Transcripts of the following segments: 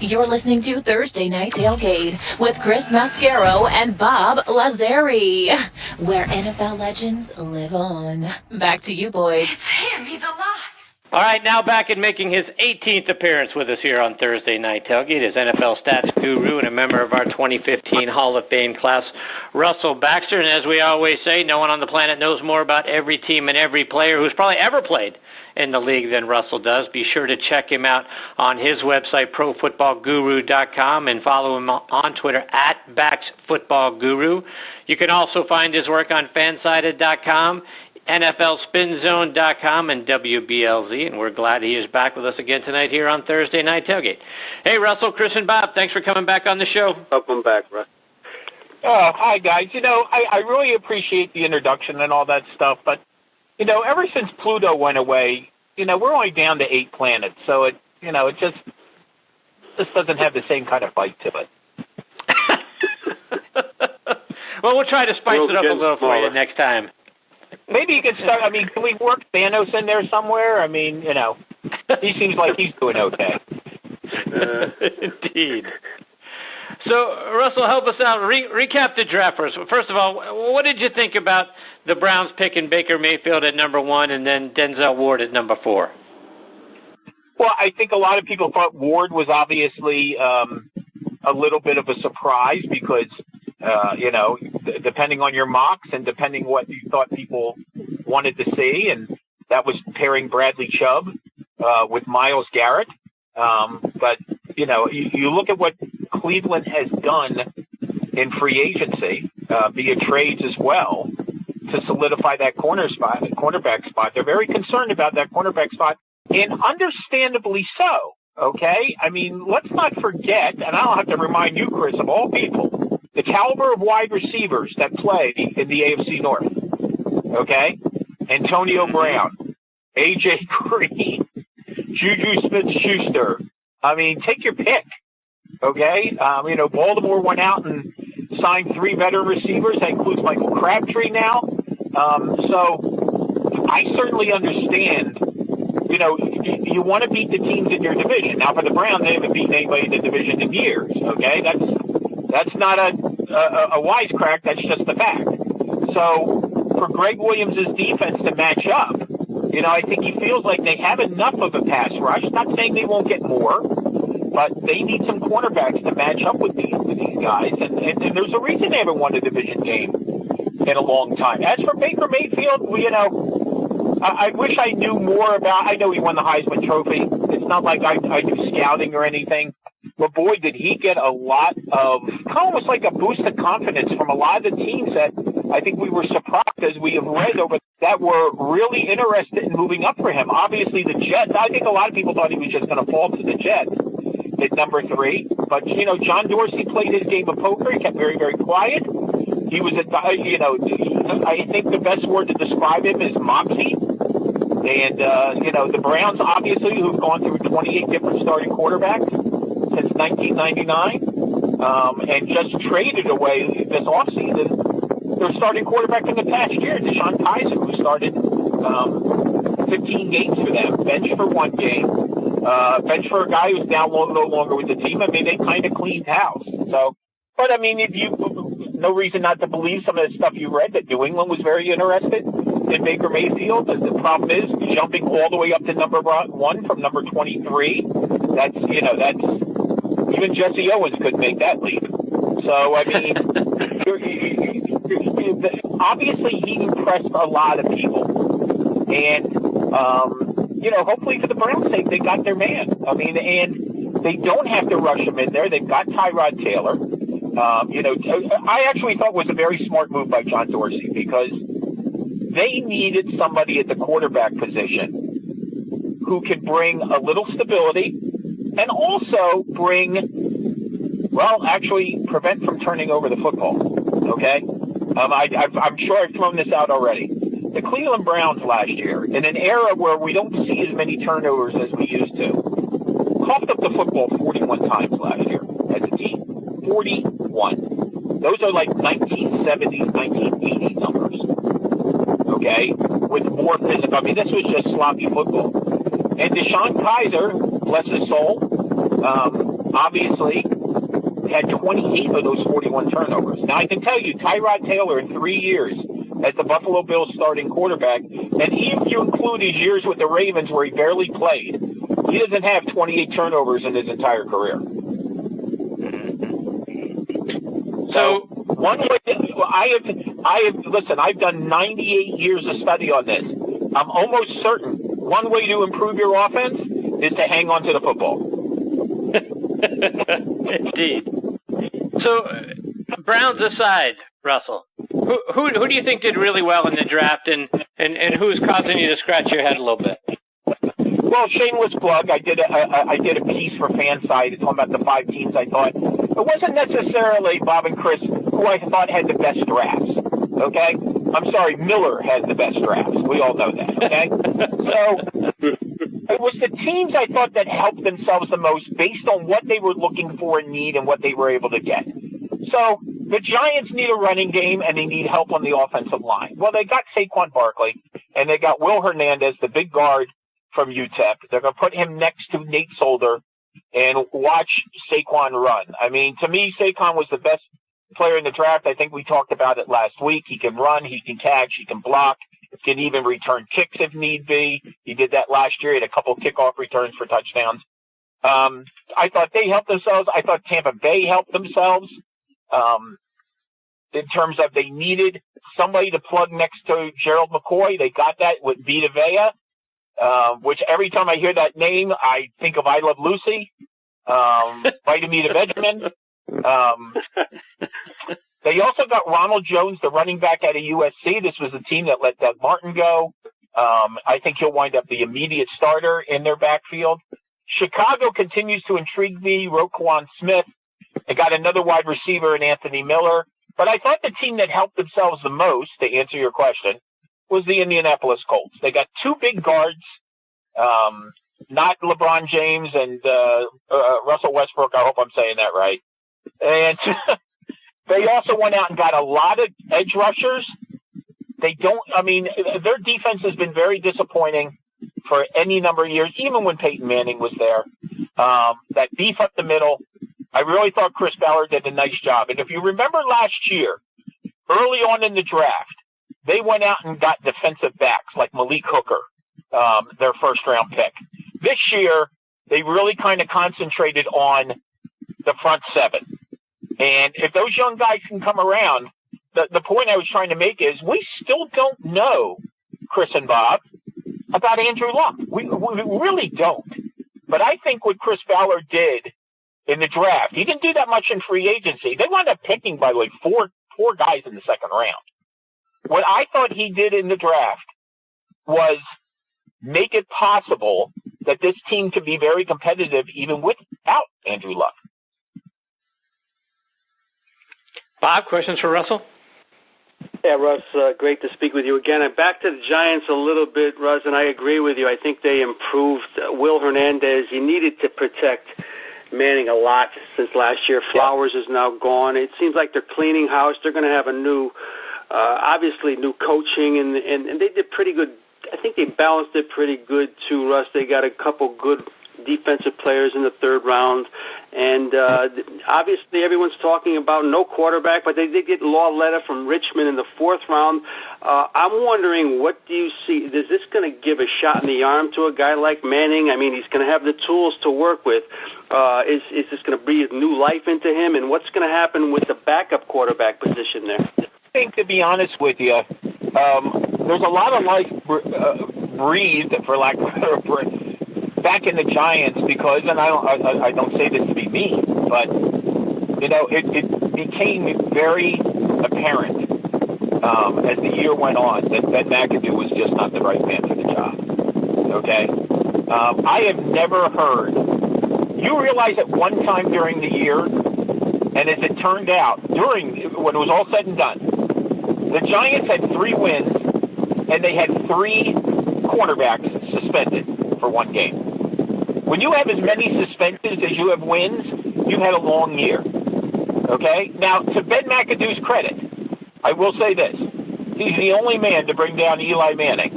You're listening to Thursday Night Tailgate with Chris Mascaro and Bob Lazari, where NFL legends live on. Back to you, boys. It's him. He's alive. All right, now back and making his 18th appearance with us here on Thursday Night Tailgate is NFL Stats Guru and a member of our 2015 Hall of Fame class, Russell Baxter. And as we always say, no one on the planet knows more about every team and every player who's probably ever played in the league than Russell does. Be sure to check him out on his website, profootballguru.com, and follow him on Twitter at BaxFootballGuru. You can also find his work on fansided.com, NFLSpinZone.com, and WBLZ, and we're glad he is back with us again tonight here on Thursday Night Tailgate. Hey, Russell, Chris, and Bob, thanks for coming back on the show. Welcome back, Russ. Hi, guys. I really appreciate the introduction and all that stuff, but, ever since Pluto went away, we're only down to 8 planets, so it just doesn't have the same kind of bite to it. Well, we'll try to spice it up a little for you next time. Maybe you could start, can we work Thanos in there somewhere? He seems like he's doing okay. Indeed. So, Russell, help us out. Recap the draft first. First of all, what did you think about the Browns picking Baker Mayfield at number 1 and then Denzel Ward at number 4? Well, I think a lot of people thought Ward was obviously a little bit of a surprise because, depending on your mocks and depending what you thought people wanted to see, and that was pairing Bradley Chubb with Myles Garrett. But, you look at what Cleveland has done in free agency, via trades as well, to solidify that cornerback spot. They're very concerned about that cornerback spot, and understandably so, okay? Let's not forget, and I don't have to remind you, Chris, of all people, the caliber of wide receivers that play in the AFC North, okay? Antonio Brown, A.J. Green, Juju Smith-Schuster. Take your pick, okay? Baltimore went out and signed 3 veteran receivers. That includes Michael Crabtree now. So I certainly understand, you want to beat the teams in your division. Now, for the Browns, they haven't beaten anybody in the division in years, okay? That's not a wisecrack. That's just a fact. So for Greg Williams' defense to match up, I think he feels like they have enough of a pass rush. Not saying they won't get more, but they need some cornerbacks to match up with these guys. And there's a reason they haven't won a division game in a long time. As for Baker Mayfield, I wish I knew more about. I know he won the Heisman Trophy. It's not like I do scouting or anything. But boy, did he get a lot of, almost like a boost of confidence from a lot of the teams that I think we were surprised, as we have read over, that were really interested in moving up for him. Obviously, the Jets, I think a lot of people thought he was just going to fall to the Jets at number 3. But, John Dorsey played his game of poker. He kept very, very quiet. He was, I think the best word to describe him is moxie. And, the Browns, obviously, who've gone through 28 different starting quarterbacks since 1999, and just traded away this offseason their starting quarterback in the past year, Deshaun Kaiser, who started 15 games for them, bench for 1 game, bench for a guy who's now no longer with the team. They kind of cleaned house. So, but if you, no reason not to believe some of the stuff you read, that New England was very interested in Baker Mayfield. The problem is jumping all the way up to number 1 from number 23. That's even Jesse Owens couldn't make that leap. So, obviously he impressed a lot of people. And, hopefully for the Browns' sake, they got their man. And they don't have to rush him in there. They've got Tyrod Taylor. I actually thought it was a very smart move by John Dorsey, because they needed somebody at the quarterback position who could bring a little stability and also prevent from turning over the football, okay? I'm sure I've thrown this out already. The Cleveland Browns last year, in an era where we don't see as many turnovers as we used to, coughed up the football 41 times last year as a team. 41. Those are like 1970s, 1980s numbers, okay, with more physical. This was just sloppy football. And Deshaun Kaiser, bless his soul, obviously had 28 of those 41 turnovers. Now, I can tell you, Tyrod Taylor in 3 years as the Buffalo Bills starting quarterback, and even if you include his years with the Ravens where he barely played, he doesn't have 28 turnovers in his entire career. So one way listen, I've done 98 years of study on this. I'm almost certain one way to improve your offense is to hang on to the football. Indeed. So, Browns aside, Russell, who do you think did really well in the draft, and who's causing you to scratch your head a little bit? Well, shameless plug. I did a piece for Fanside talking about the 5 teams I thought. It wasn't necessarily Bob and Chris who I thought had the best drafts. Okay, I'm sorry, Miller had the best drafts. We all know that. Okay, so it was the teams I thought that helped themselves the most based on what they were looking for and need and what they were able to get. So the Giants need a running game and they need help on the offensive line. Well, they got Saquon Barkley and they got Will Hernandez, the big guard from UTEP. They're going to put him next to Nate Solder and watch Saquon run. I mean, to me, Saquon was the best player in the draft. I think we talked about it last week. He can run, he can catch, he can block, can even return kicks if need be. He did that last year. He had a couple kickoff returns for touchdowns. I thought they helped themselves. I thought Tampa Bay helped themselves in terms of they needed somebody to plug next to Gerald McCoy. They got that with Vita Vea, which every time I hear that name, I think of I Love Lucy, Vitamita Benjamin. They also got Ronald Jones, the running back out of USC. This was the team that let Doug Martin go. I think he'll wind up the immediate starter in their backfield. Chicago continues to intrigue me. Roquan Smith. They got another wide receiver in Anthony Miller. But I thought the team that helped themselves the most, to answer your question, was the Indianapolis Colts. They got 2 big guards, not LeBron James and Russell Westbrook. I hope I'm saying that right. And they also went out and got a lot of edge rushers. Their defense has been very disappointing for any number of years, even when Peyton Manning was there. That beef up the middle, I really thought Chris Ballard did a nice job. And if you remember last year, early on in the draft, they went out and got defensive backs like Malik Hooker, their first-round pick. This year, they really kind of concentrated on the front 7. And if those young guys can come around, the point I was trying to make is we still don't know, Chris and Bob, about Andrew Luck. We really don't. But I think what Chris Ballard did in the draft, he didn't do that much in free agency. They wound up picking, by the way, four guys in the second round. What I thought he did in the draft was make it possible that this team could be very competitive even without Andrew Luck. Bob, questions for Russell? Yeah, Russ, great to speak with you again. And back to the Giants a little bit, Russ, and I agree with you. I think they improved. Will Hernandez, he needed to protect Manning a lot since last year. Flowers is now gone. It seems like they're cleaning house. They're going to have a new, obviously new coaching, and they did pretty good. I think they balanced it pretty good too, Russ. They got a couple good defensive players in the 3rd round. And obviously everyone's talking about no quarterback, but they did get Lauletta from Richmond in the 4th round. I'm wondering, what do you see? Is this going to give a shot in the arm to a guy like Manning? I mean, he's going to have the tools to work with. Is this going to breathe new life into him? And what's going to happen with the backup quarterback position there? I think, to be honest with you, there's a lot of life breathed, for lack of a better word, back in the Giants because, and I don't say this to be mean, but it became very apparent as the year went on that McAdoo was just not the right man for the job. Okay, I have never heard. You realize at one time during the year, and as it turned out, when it was all said and done, the Giants had 3 wins, and they had 3 quarterbacks suspended for 1 game. When you have as many suspensions as you have wins, you've had a long year. Okay? Now, to Ben McAdoo's credit, I will say this. He's the only man to bring down Eli Manning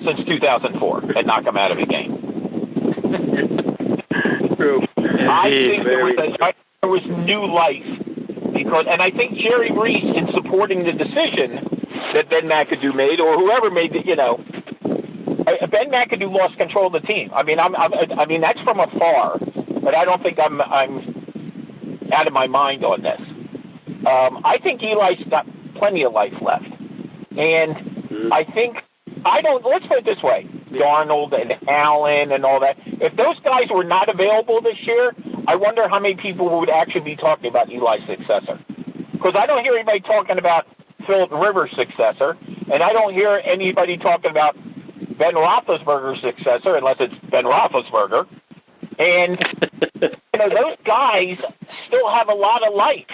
since 2004 and knock him out of a game. True. I Indeed. think there was new life and I think Jerry Reese, in supporting the decision that Ben McAdoo made, or whoever made it, Ben McAdoo lost control of the team. I mean, I mean that's from afar, but I don't think I'm out of my mind on this. I think Eli's got plenty of life left, and I think let's put it this way: Darnold and Allen and all that. If those guys were not available this year, I wonder how many people would actually be talking about Eli's successor. Because I don't hear anybody talking about Philip Rivers' successor, and I don't hear anybody talking about Ben Roethlisberger's successor, unless it's Ben Roethlisberger. And, those guys still have a lot of life.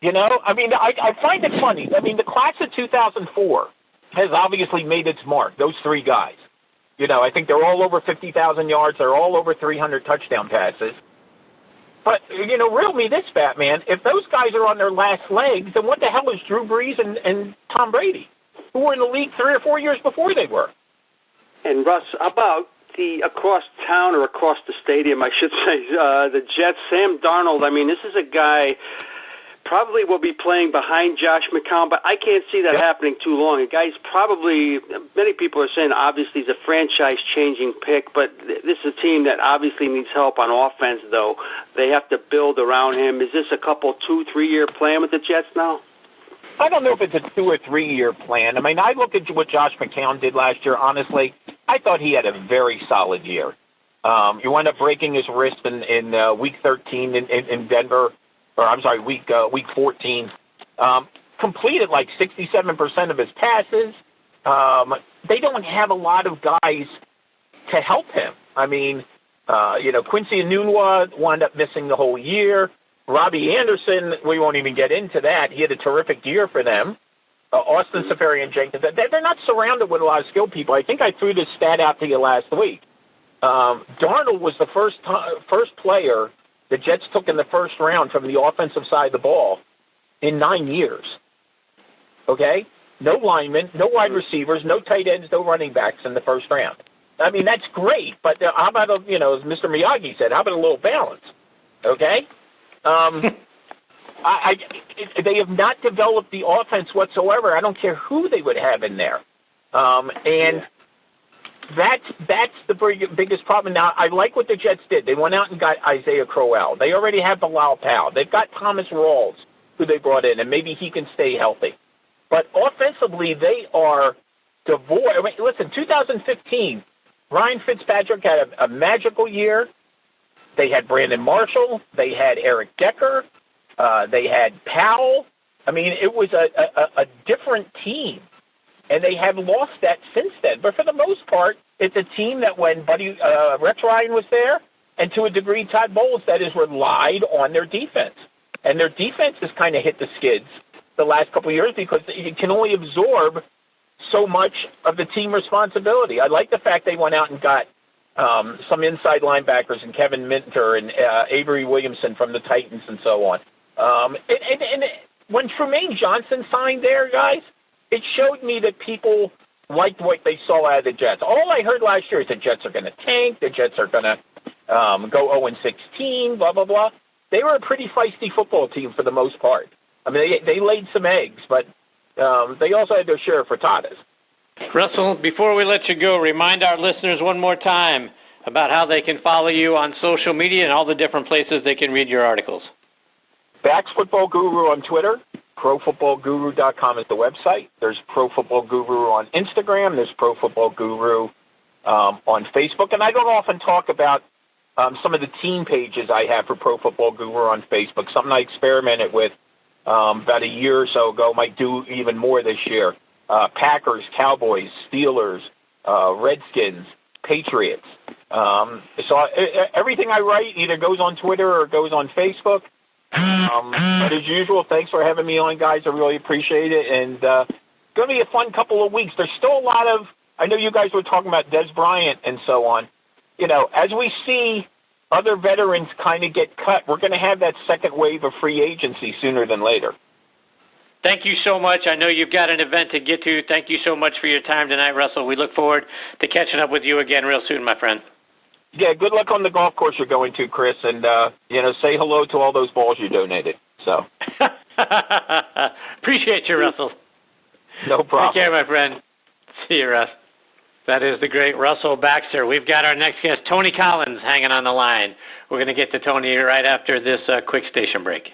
I mean, I find it funny. I mean, the class of 2004 has obviously made its mark, those three guys. I think they're all over 50,000 yards. They're all over 300 touchdown passes. But, riddle me this, Batman. If those guys are on their last legs, then what the hell is Drew Brees and Tom Brady, who were in the league 3 or 4 years before they were? And, Russ, about the across town or across the stadium, I should say, the Jets, Sam Darnold, I mean, this is a guy probably will be playing behind Josh McCown, but I can't see that happening too long. A guy's probably, many people are saying obviously he's a franchise-changing pick, but this is a team that obviously needs help on offense, though. They have to build around him. Is this a 2-3-year plan with the Jets now? I don't know if it's a 2 or 3 year plan. I mean, I look at what Josh McCown did last year. Honestly, I thought he had a very solid year. He wound up breaking his wrist in week 13 in Denver. Or I'm sorry, week 14, completed like 67% of his passes. They don't have a lot of guys to help him. I mean, Quincy Enunwa wound up missing the whole year. Robbie Anderson, we won't even get into that. He had a terrific year for them. Austin Seferian-Jenkins, they're not surrounded with a lot of skilled people. I think I threw this stat out to you last week. Darnold was the first player the Jets took in the first round from the offensive side of the ball in 9 years. Okay? No linemen, no wide receivers, no tight ends, no running backs in the first round. I mean, that's great, but how about, as Mr. Miyagi said, how about a little balance? Okay? They have not developed the offense whatsoever. I don't care who they would have in there. That's the biggest problem. Now, I like what the Jets did. They went out and got Isaiah Crowell. They already have Bilal Powell. They've got Thomas Rawls, who they brought in, and maybe he can stay healthy. But offensively, they are devoid. I mean, listen, 2015, Ryan Fitzpatrick had a magical year. They had Brandon Marshall. They had Eric Decker. They had Powell. I mean, it was a different team. And they have lost that since then. But for the most part, it's a team that when Rex Ryan was there, and to a degree Todd Bowles, that is, relied on their defense. And their defense has kind of hit the skids the last couple of years because it can only absorb so much of the team responsibility. I like the fact they went out and got some inside linebackers and Kevin Minter and Avery Williamson from the Titans and so on. And when Trumaine Johnson signed there, guys, it showed me that people liked what they saw out of the Jets. All I heard last year is the Jets are going to tank, the Jets are going to go 0-16, blah, blah, blah. They were a pretty feisty football team for the most part. I mean, they laid some eggs, but they also had their share of frittatas. Russell, before we let you go, remind our listeners one more time about how they can follow you on social media and all the different places they can read your articles. Bax Football Guru on Twitter. ProFootballGuru.com is the website. There's Pro Football Guru on Instagram. There's Pro Football Guru on Facebook. And I don't often talk about some of the team pages I have for Pro Football Guru on Facebook, something I experimented with about a year or so ago. Might do even more this year. Packers, Cowboys, Steelers, Redskins, Patriots. So everything I write either goes on Twitter or goes on Facebook. But as usual, thanks for having me on, guys. I really appreciate it. And it's going to be a fun couple of weeks. There's still a lot of, I know you guys were talking about Des Bryant and so on. As we see other veterans kind of get cut, we're going to have that second wave of free agency sooner than later. Thank you so much. I know you've got an event to get to. Thank you so much for your time tonight, Russell. We look forward to catching up with you again real soon, my friend. Yeah, good luck on the golf course you're going to, Chris, and say hello to all those balls you donated. So appreciate you, Russell. No problem. Take care, my friend. See you, Russ. That is the great Russell Baxter. We've got our next guest, Tony Collins, hanging on the line. We're going to get to Tony right after this quick station break.